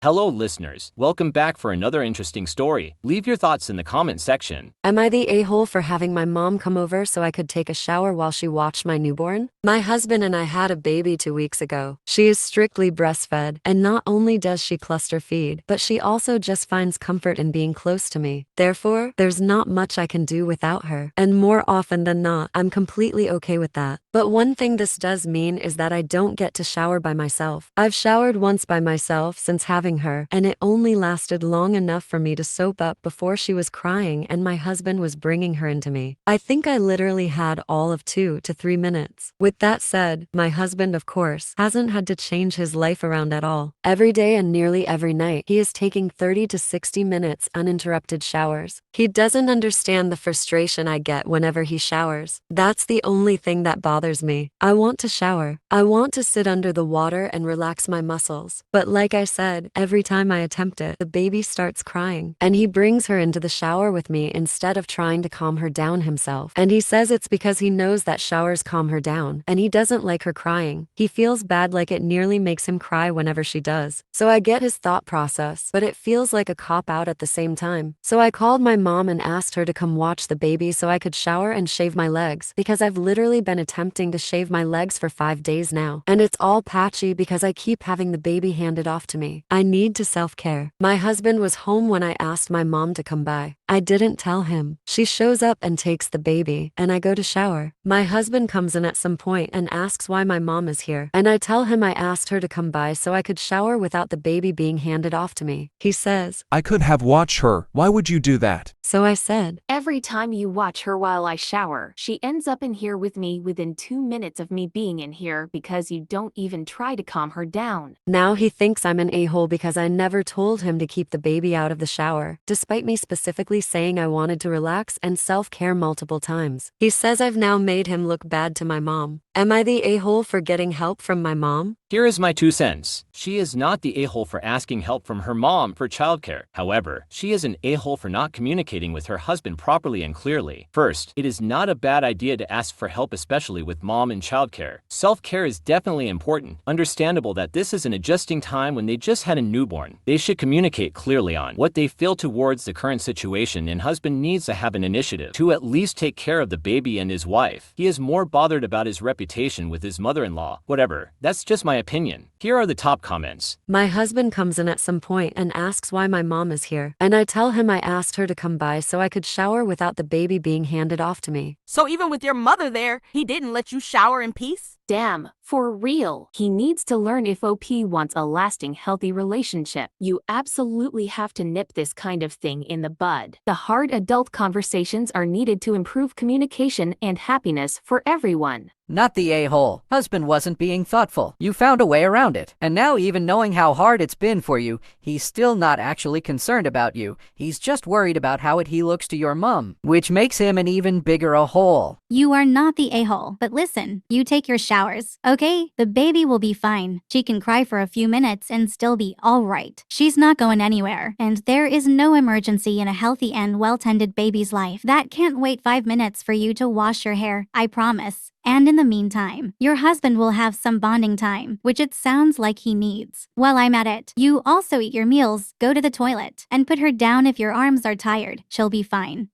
Hello, listeners. Welcome back for another interesting story. Leave your thoughts in the comment section. Am I the a-hole for having my mom come over so I could take a shower while she watched my newborn? My husband and I had a baby 2 weeks ago. She is strictly breastfed, and not only does she cluster feed, but she also just finds comfort in being close to me. Therefore, there's not much I can do without her, and more often than not, I'm completely okay with that. But one thing this does mean is that I don't get to shower by myself. I've showered once by myself since having her, and it only lasted long enough for me to soap up before she was crying and my husband was bringing her into me. I think I literally had all of 2 to 3 minutes. With that said, my husband, of course, hasn't had to change his life around at all. Every day and nearly every night, he is taking 30 to 60 minutes uninterrupted showers. He doesn't understand the frustration I get whenever he showers. That's the only thing that bothers me. I want to shower. I want to sit under the water and relax my muscles. But like I said, every time I attempt it, the baby starts crying, and he brings her into the shower with me instead of trying to calm her down himself. And he says it's because he knows that showers calm her down, and he doesn't like her crying. He feels bad, like it nearly makes him cry whenever she does. So I get his thought process, but it feels like a cop-out at the same time. So I called my mom and asked her to come watch the baby so I could shower and shave my legs, because I've literally been attempting to shave my legs for 5 days now, and it's all patchy because I keep having the baby handed off to me. I need to self-care. My husband was home when I asked my mom to come by. I didn't tell him. She shows up and takes the baby, and I go to shower. My husband comes in at some point and asks why my mom is here, and I tell him I asked her to come by so I could shower without the baby being handed off to me. He says, "I could have watched her. Why would you do that?" So I said, "Every time you watch her while I shower, she ends up in here with me within 2 minutes of me being in here because you don't even try to calm her down." Now he thinks I'm an a-hole because I never told him to keep the baby out of the shower, despite me specifically saying I wanted to relax and self-care multiple times. He says I've now made him look bad to my mom. Am I the a-hole for getting help from my mom? Here is my 2 cents. She is not the a-hole for asking help from her mom for childcare. However, she is an a-hole for not communicating with her husband properly and clearly. First, it is not a bad idea to ask for help, especially with mom and childcare. Self-care is definitely important. Understandable that this is an adjusting time when they just had a newborn. They should communicate clearly on what they feel towards the current situation, and husband needs to have an initiative to at least take care of the baby and his wife. He is more bothered about his reputation with his mother-in-law. Whatever, that's just my opinion. Here are the top comments. My husband comes in at some point and asks why my mom is here, and I tell him I asked her to come by so I could shower without the baby being handed off to me. So even with your mother there, he didn't let you shower in peace? Damn, for real. He needs to learn if OP wants a lasting, healthy relationship. You absolutely have to nip this kind of thing in the bud. The hard adult conversations are needed to improve communication and happiness for everyone. Not the a-hole. Husband wasn't being thoughtful. You found a way around it. And now, even knowing how hard it's been for you, he's still not actually concerned about you. He's just worried about how he looks to your mom, which makes him an even bigger a-hole. You are not the a-hole, but listen, you take your showers, okay? The baby will be fine. She can cry for a few minutes and still be all right. She's not going anywhere, and there is no emergency in a healthy and well-tended baby's life that can't wait 5 minutes for you to wash your hair, I promise. And in the meantime, your husband will have some bonding time, which it sounds like he needs. While I'm at it, you also eat your meals, go to the toilet, and put her down if your arms are tired. She'll be fine.